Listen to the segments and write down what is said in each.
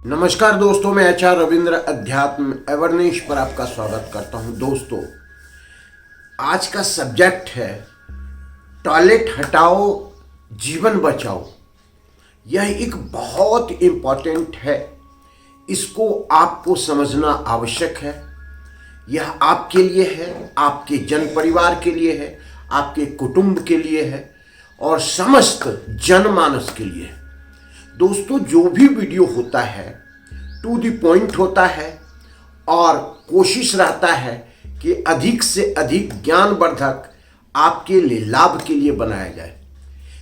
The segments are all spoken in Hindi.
नमस्कार दोस्तों, मैं आचार्य रविंद्र अध्यात्म अवेयरनेस पर आपका स्वागत करता हूं। दोस्तों, आज का सब्जेक्ट है टॉयलेट हटाओ जीवन बचाओ। यह एक बहुत इम्पॉर्टेंट है, इसको आपको समझना आवश्यक है। यह आपके लिए है, आपके जन परिवार के लिए है, आपके कुटुंब के लिए है और समस्त जनमानस के लिए है। दोस्तों, जो भी वीडियो होता है टू द पॉइंट होता है और कोशिश रहता है कि अधिक से अधिक ज्ञानवर्धक आपके लिए लाभ के लिए बनाया जाए।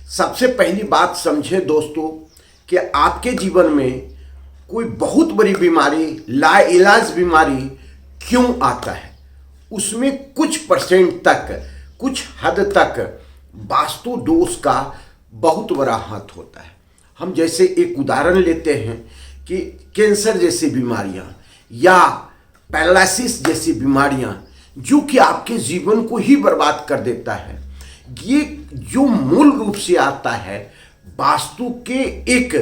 सबसे पहली बात समझे दोस्तों कि आपके जीवन में कोई बहुत बड़ी बीमारी, लाइलाज बीमारी क्यों आता है, उसमें कुछ परसेंट तक, कुछ हद तक वास्तु दोष का बहुत बड़ा हाथ होता है। हम जैसे एक उदाहरण लेते हैं कि कैंसर जैसी बीमारियां या पैरालिसिस जैसी बीमारियां जो कि आपके जीवन को ही बर्बाद कर देता है, ये जो मूल रूप से आता है वास्तु के एक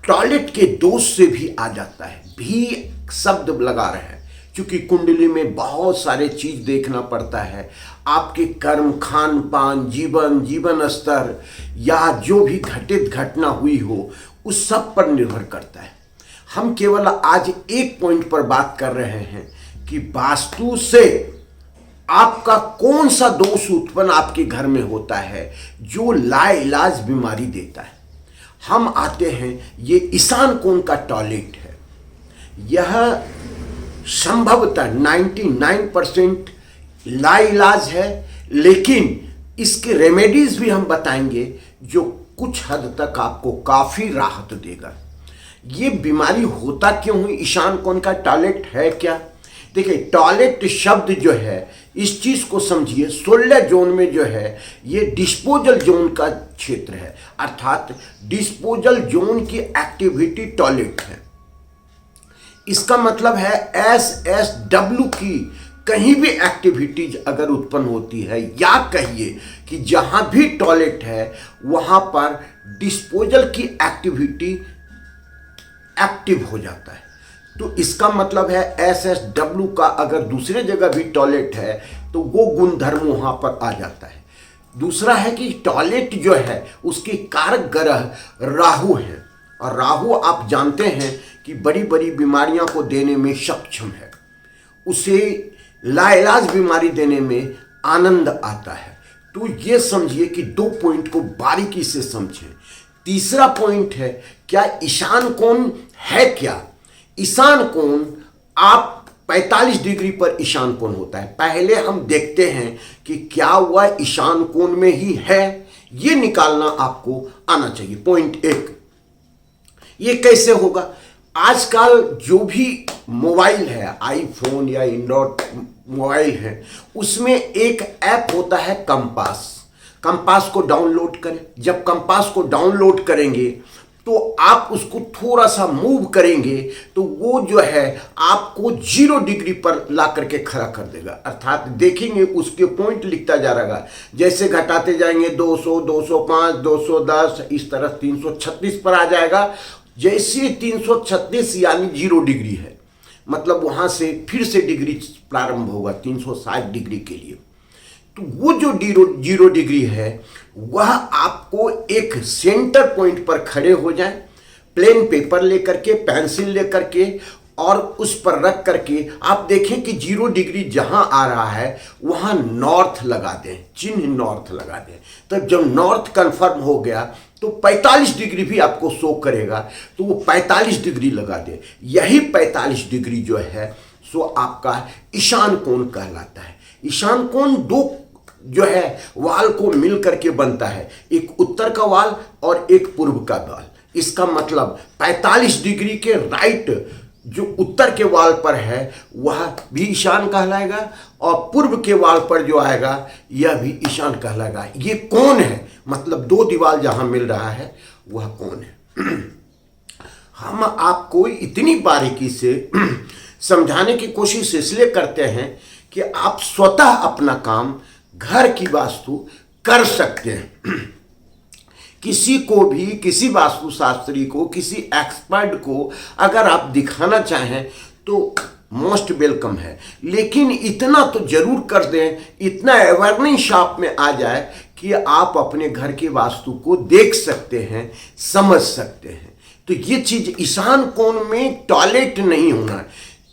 टॉयलेट के दोष से भी आ जाता है। भी शब्द लगा रहे हैं क्योंकि कुंडली में बहुत सारे चीज देखना पड़ता है। आपके कर्म, खान पान, जीवन स्तर या जो भी घटित घटना हुई हो, उस सब पर निर्भर करता है। हम केवल आज एक पॉइंट पर बात कर रहे हैं कि वास्तु से आपका कौन सा दोष उत्पन्न आपके घर में होता है जो लाइलाज बीमारी देता है। हम आते हैं, ये ईशान कोण का टॉयलेट है। यह संभवतः 99% लाइलाज है, लेकिन इसके रेमेडीज भी हम बताएंगे जो कुछ हद तक आपको काफी राहत देगा। ये बीमारी होता क्यों हुई? ईशान कोण का टॉयलेट है क्या? देखिए, टॉयलेट शब्द जो है, इस चीज को समझिए, 16 जोन में जो है ये डिस्पोजल जोन का क्षेत्र है, अर्थात डिस्पोजल जोन की एक्टिविटी टॉयलेट है। इसका मतलब है SSW की कहीं भी एक्टिविटीज अगर उत्पन्न होती है, या कहिए कि जहां भी टॉयलेट है वहां पर डिस्पोजल की एक्टिविटी एक्टिव हो जाता है। तो इसका मतलब है SSW का अगर दूसरे जगह भी टॉयलेट है तो वो गुणधर्म वहां पर आ जाता है। दूसरा है कि टॉयलेट जो है उसकी कारक ग्रह राहु है, और राहु आप जानते हैं कि बड़ी बड़ी बीमारियां को देने में सक्षम है। उसे लाइलाज बीमारी देने में आनंद आता है। तो ये समझिए कि दो पॉइंट को बारीकी से समझें। तीसरा पॉइंट है, क्या ईशान कोण है क्या? ईशान कोण आप 45 डिग्री पर ईशान कोण होता है। पहले हम देखते हैं कि क्या वह ईशान कोण में ही है, ये निकालना आपको आना चाहिए। पॉइंट 1, ये कैसे होगा? आजकल जो भी मोबाइल है, आईफोन या एंड्रॉइड मोबाइल है, उसमें एक ऐप होता है कंपास। कंपास को डाउनलोड करें। जब कंपास को डाउनलोड करेंगे तो आप उसको थोड़ा सा मूव करेंगे तो वो जो है आपको 0 डिग्री पर ला करके खड़ा कर देगा। अर्थात देखेंगे उसके पॉइंट लिखता जा रहेगा, जैसे घटाते जाएंगे 200, 205, 210, इस तरह 336 पर आ जाएगा। जैसे 336 यानी 0 डिग्री है, मतलब वहां से फिर से डिग्री प्रारंभ होगा 360 डिग्री के लिए। तो वो जो 0 डिग्री है वह आपको एक सेंटर पॉइंट पर खड़े हो जाए, प्लेन पेपर लेकर के, पेंसिल लेकर के, और उस पर रख करके आप देखें कि 0 डिग्री जहां आ रहा है वहां नॉर्थ लगा दें, चिन्ह नॉर्थ लगा दें। तब जब नॉर्थ कंफर्म हो गया तो 45 डिग्री भी आपको शो करेगा, तो वो 45 डिग्री लगा दें। यही 45 डिग्री जो है सो आपका ईशान कोण कहलाता है। ईशान कोण दो जो है वाल को मिल करके बनता है, एक उत्तर का वाल और एक पूर्व का वाल। इसका मतलब 45 डिग्री के राइट जो उत्तर के वाल पर है वह भी ईशान कहलाएगा, और पूर्व के वाल पर जो आएगा यह भी ईशान कहलाएगा। ये कोण है, मतलब दो दीवार जहां मिल रहा है वह कोण है। हम आपको इतनी बारीकी से समझाने की कोशिश इसलिए करते हैं कि आप स्वतः अपना काम, घर की वास्तु कर सकते हैं। किसी को भी, किसी वास्तुशास्त्री को, किसी एक्सपर्ट को अगर आप दिखाना चाहें तो मोस्ट वेलकम है। लेकिन इतना तो जरूर कर दें, इतना अवेयरनेस आप में आ जाए कि आप अपने घर के वास्तु को देख सकते हैं, समझ सकते हैं। तो ये चीज, ईशान कोण में टॉयलेट नहीं होना है।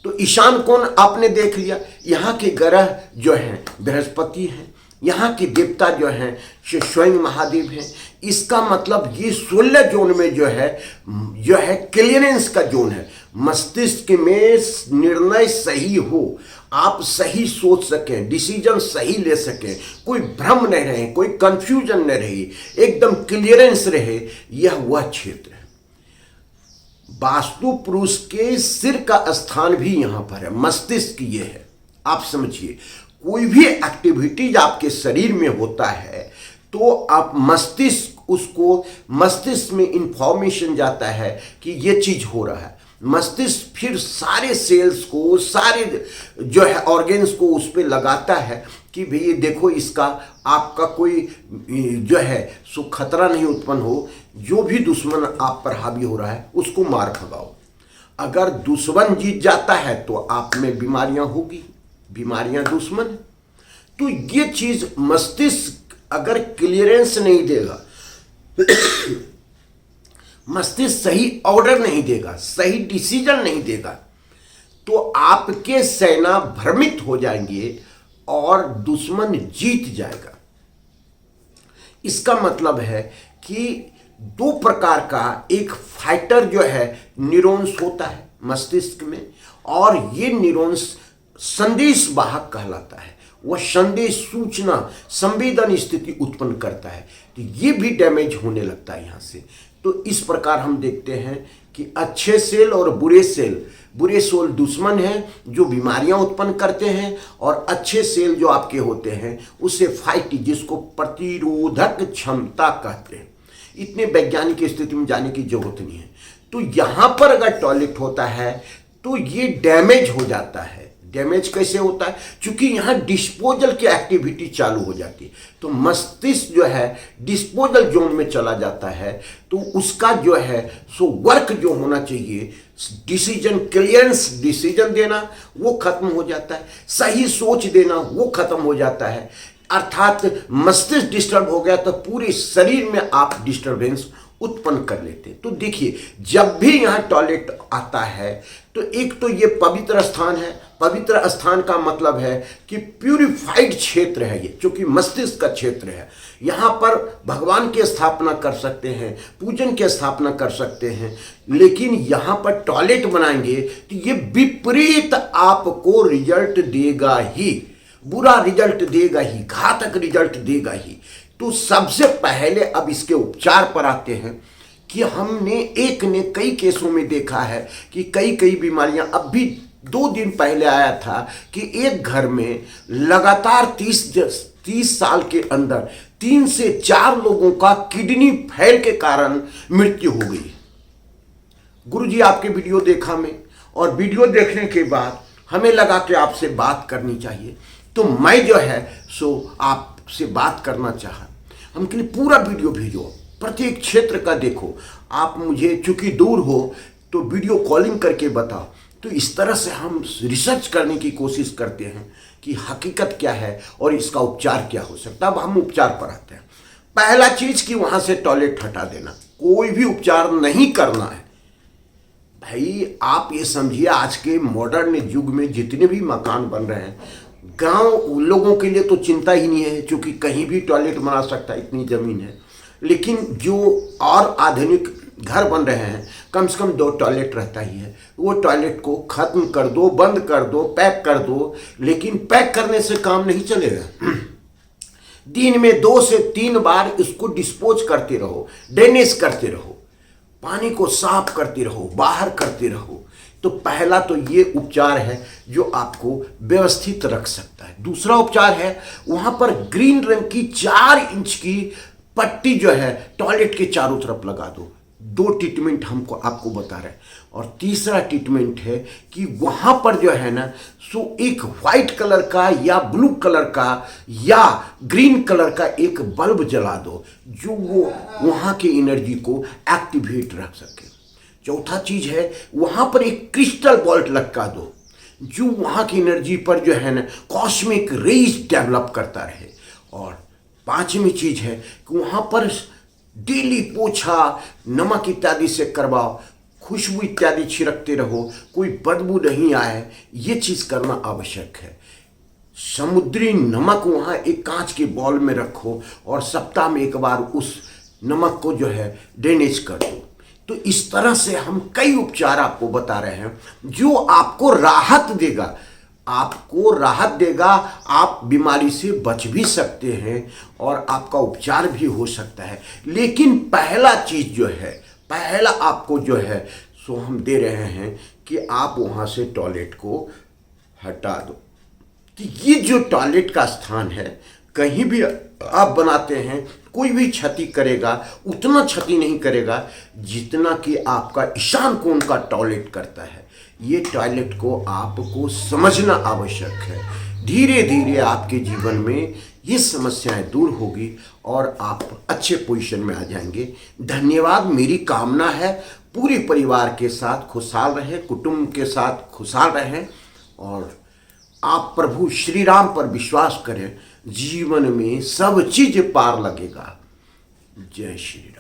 तो ईशान कोण आपने देख लिया, यहाँ के ग्रह जो हैं बृहस्पति हैं, यहाँ के देवता जो हैं स्वयं महादेव हैं। इसका मतलब ये 16 जोन में जो है क्लियरेंस का जोन है। मस्तिष्क में निर्णय सही हो, आप सही सोच सकें, डिसीजन सही ले सकें, कोई भ्रम नहीं रहे, कोई कंफ्यूजन नहीं रहे, एकदम क्लियरेंस रहे, यह वह क्षेत्र है। वास्तु पुरुष के सिर का स्थान भी यहां पर है, मस्तिष्क ये है। आप समझिए, कोई भी एक्टिविटीज आपके शरीर में होता है तो आप मस्तिष्क में इंफॉर्मेशन जाता है कि ये चीज हो रहा है। मस्तिष्क फिर सारे सेल्स को, सारे जो है ऑर्गेन्स को उस पर लगाता है कि भई देखो, इसका आपका कोई जो है सो खतरा नहीं उत्पन्न हो, जो भी दुश्मन आप पर हावी हो रहा है उसको मार भगाओ। अगर दुश्मन जीत जाता है तो आप में बीमारियां होगी, बीमारियां दुश्मन। तो ये चीज मस्तिष्क अगर क्लियरेंस नहीं देगा, मस्तिष्क सही ऑर्डर नहीं देगा, सही डिसीजन नहीं देगा, तो आपके सेना भ्रमित हो जाएंगे और दुश्मन जीत जाएगा। इसका मतलब है कि दो प्रकार का एक फाइटर जो है न्यूरॉन्स होता है मस्तिष्क में, और ये न्यूरॉन्स संदेश वाहक कहलाता है। वह संदेश, सूचना, संवेदन स्थिति उत्पन्न करता है। तो ये भी डैमेज होने लगता है यहाँ से। तो इस प्रकार हम देखते हैं कि अच्छे सेल और बुरे सेल दुश्मन हैं जो बीमारियां उत्पन्न करते हैं, और अच्छे सेल जो आपके होते हैं उससे फाइट, जिसको प्रतिरोधक क्षमता कहते हैं। इतने वैज्ञानिक स्थिति में जाने की जरूरत नहीं है। तो यहां पर अगर टॉयलेट होता है तो ये डैमेज हो जाता है। डैमेज कैसे होता है? क्योंकि यहाँ डिस्पोजल की एक्टिविटी चालू हो जाती है, तो मस्तिष्क जो है डिस्पोजल जोन में चला जाता है। तो उसका जो है सो वर्क जो होना चाहिए, डिसीजन क्लियरेंस, डिसीजन देना, वो खत्म हो जाता है। सही सोच देना वो खत्म हो जाता है। अर्थात मस्तिष्क डिस्टर्ब हो गया तो पूरे शरीर में आप डिस्टर्बेंस उत्पन्न कर लेते हैं। तो देखिए, जब भी यहाँ टॉयलेट आता है तो एक तो ये पवित्र स्थान है। पवित्र स्थान का मतलब है कि प्यूरिफाइड क्षेत्र है ये, क्योंकि मस्तिष्क का क्षेत्र है। यहाँ पर भगवान की स्थापना कर सकते हैं, पूजन की स्थापना कर सकते हैं, लेकिन यहाँ पर टॉयलेट बनाएंगे तो ये विपरीत आपको रिजल्ट देगा ही, बुरा रिजल्ट देगा ही, घातक रिजल्ट देगा ही। तो सबसे पहले अब इसके उपचार पर आते हैं कि हमने कई केसों में देखा है कि कई बीमारियां, अब भी 2 दिन पहले आया था कि एक घर में लगातार 30 साल के अंदर 3 से 4 लोगों का किडनी फेल के कारण मृत्यु हो गई। गुरुजी आपके वीडियो देखा मैं, और वीडियो देखने के बाद हमें लगा कि आपसे बात करनी चाहिए, तो मैं जो है सो आपसे बात करना चाहा। हम के लिए पूरा वीडियो भेजो, प्रत्येक क्षेत्र का देखो। आप मुझे चूंकि दूर हो तो वीडियो कॉलिंग करके बताओ। तो इस तरह से हम रिसर्च करने की कोशिश करते हैं कि हकीकत क्या है और इसका उपचार क्या हो सकता है। अब हम उपचार पर आते हैं। पहला चीज कि वहां से टॉयलेट हटा देना, कोई भी उपचार नहीं करना है। भाई आप ये समझिए, आज के मॉडर्न युग में जितने भी मकान बन रहे हैं, गांव लोगों के लिए तो चिंता ही नहीं है, क्योंकि कहीं भी टॉयलेट बना सकता है, इतनी जमीन है। लेकिन जो और आधुनिक घर बन रहे हैं, कम से कम 2 टॉयलेट रहता ही है। वो टॉयलेट को खत्म कर दो, बंद कर दो, पैक कर दो। लेकिन पैक करने से काम नहीं चलेगा। दिन में 2 से 3 बार इसको डिस्पोज करते रहो, ड्रेनेज करते रहो, पानी को साफ करते रहो, बाहर करते रहो। तो पहला तो ये उपचार है जो आपको व्यवस्थित रख सकता है। दूसरा उपचार है, वहां पर ग्रीन रंग की 4 इंच की पट्टी जो है टॉयलेट के चारों तरफ लगा दो। 2 ट्रीटमेंट हमको आपको बता रहे हैं। और तीसरा ट्रीटमेंट है कि वहाँ पर जो है ना सो एक वाइट कलर का या ब्लू कलर का या ग्रीन कलर का एक बल्ब जला दो जो वो वहाँ की एनर्जी को एक्टिवेट रख सके। चौथा चीज है वहाँ पर एक क्रिस्टल बॉल्ट लटका दो जो वहाँ की एनर्जी पर जो है ना कॉस्मिक रेज डेवलप करता रहे। और पांचवी चीज है कि वहाँ पर डेली पोछा नमक इत्यादि से करवाओ, खुशबू इत्यादि छिड़कते रहो, कोई बदबू नहीं आए, ये चीज़ करना आवश्यक है। समुद्री नमक वहाँ एक कांच के बॉल में रखो और सप्ताह में एक बार उस नमक को जो है ड्रेनेज कर दो। तो इस तरह से हम कई उपचार आपको बता रहे हैं जो आपको राहत देगा, आप बीमारी से बच भी सकते हैं और आपका उपचार भी हो सकता है। लेकिन पहला चीज जो है, पहला आपको जो है सो हम दे रहे हैं कि आप वहाँ से टॉयलेट को हटा दो। तो ये जो टॉयलेट का स्थान है कहीं भी आप बनाते हैं कोई भी क्षति करेगा, उतना क्षति नहीं करेगा जितना कि आपका ईशान कोण का टॉयलेट करता है। ये टॉयलेट को आपको समझना आवश्यक है। धीरे धीरे आपके जीवन में ये समस्याएं दूर होगी और आप अच्छे पोजीशन में आ जाएंगे। धन्यवाद। मेरी कामना है पूरे परिवार के साथ खुशहाल रहें, कुटुंब के साथ खुशहाल रहें और आप प्रभु श्री राम पर विश्वास करें, जीवन में सब चीज पार लगेगा। जय श्री राम।